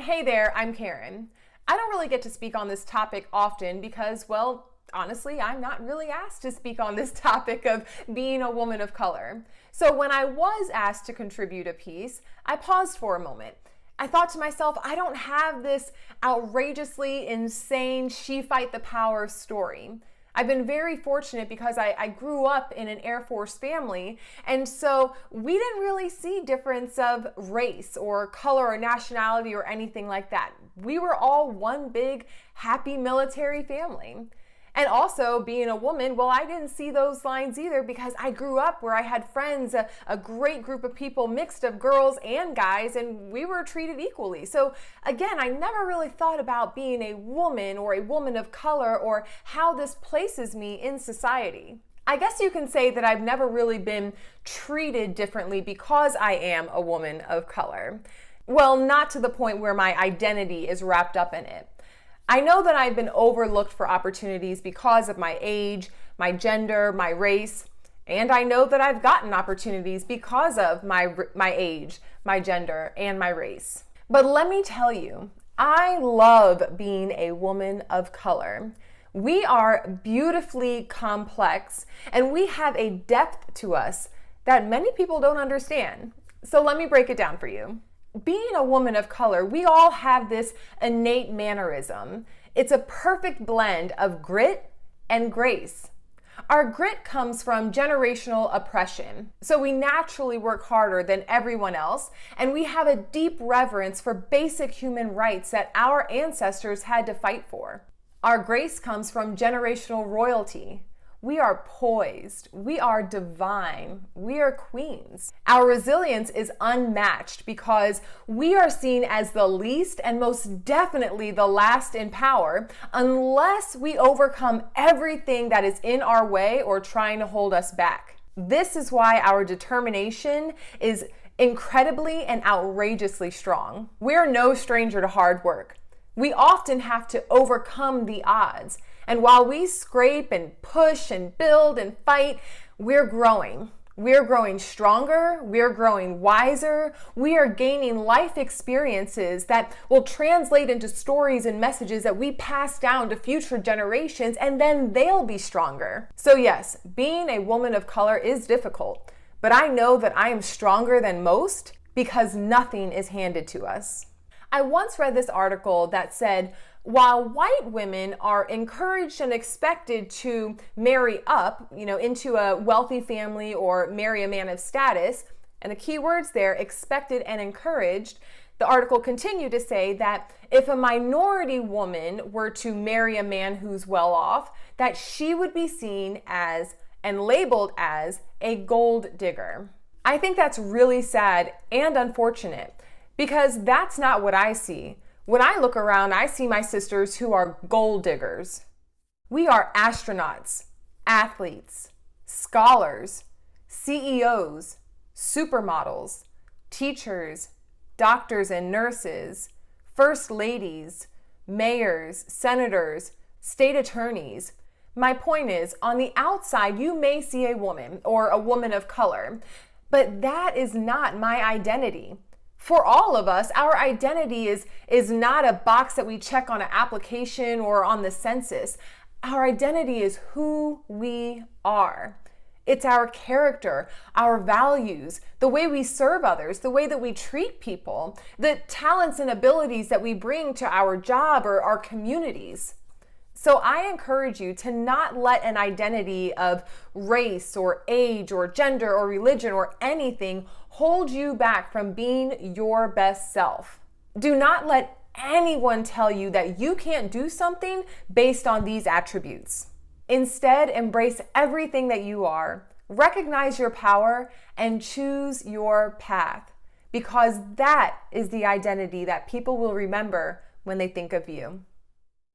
Hey there, I'm Karen. I don't really get to speak on this topic often because, well, honestly, I'm not really asked to speak on this topic of being a woman of color. So when I was asked to contribute a piece, I paused for a moment. I thought to myself, I don't have this outrageously insane she fight the power story. I've been very fortunate because I grew up in an Air Force family, and so we didn't really see difference of race or color or nationality or anything like that. We were all one big, happy military family. And also, being a woman, well, I didn't see those lines either because I grew up where I had friends, a great group of people mixed of girls and guys, and we were treated equally. So again, I never really thought about being a woman or a woman of color or how this places me in society. I guess you can say that I've never really been treated differently because I am a woman of color. Well, not to the point where my identity is wrapped up in it. I know that I've been overlooked for opportunities because of my age, my gender, my race, and I know that I've gotten opportunities because of my age, my gender, and my race. But let me tell you, I love being a woman of color. We are beautifully complex, and we have a depth to us that many people don't understand. So let me break it down for you. Being a woman of color, we all have this innate mannerism. It's a perfect blend of grit and grace. Our grit comes from generational oppression, so we naturally work harder than everyone else, and we have a deep reverence for basic human rights that our ancestors had to fight for. Our grace comes from generational royalty. We are poised, we are divine, we are queens. Our resilience is unmatched because we are seen as the least and most definitely the last in power unless we overcome everything that is in our way or trying to hold us back. This is why our determination is incredibly and outrageously strong. We're no stranger to hard work. We often have to overcome the odds. And while we scrape and push and build and fight, we're growing. We're growing stronger. We're growing wiser. We are gaining life experiences that will translate into stories and messages that we pass down to future generations, and then they'll be stronger. So yes, being a woman of color is difficult, but I know that I am stronger than most because nothing is handed to us. I once read this article that said, while white women are encouraged and expected to marry up, into a wealthy family or marry a man of status, and the key words there, expected and encouraged, the article continued to say that if a minority woman were to marry a man who's well off, that she would be seen as and labeled as a gold digger. I think that's really sad and unfortunate because that's not what I see. When I look around, I see my sisters who are gold diggers. We are astronauts, athletes, scholars, CEOs, supermodels, teachers, doctors and nurses, first ladies, mayors, senators, state attorneys. My point is, on the outside, you may see a woman or a woman of color, but that is not my identity. For all of us, our identity is not a box that we check on an application or on the census. Our identity is who we are. It's our character, our values, the way we serve others, the way that we treat people, the talents and abilities that we bring to our job or our communities. So I encourage you to not let an identity of race or age or gender or religion or anything hold you back from being your best self. Do not let anyone tell you that you can't do something based on these attributes. Instead, embrace everything that you are, recognize your power, and choose your path, because that is the identity that people will remember when they think of you.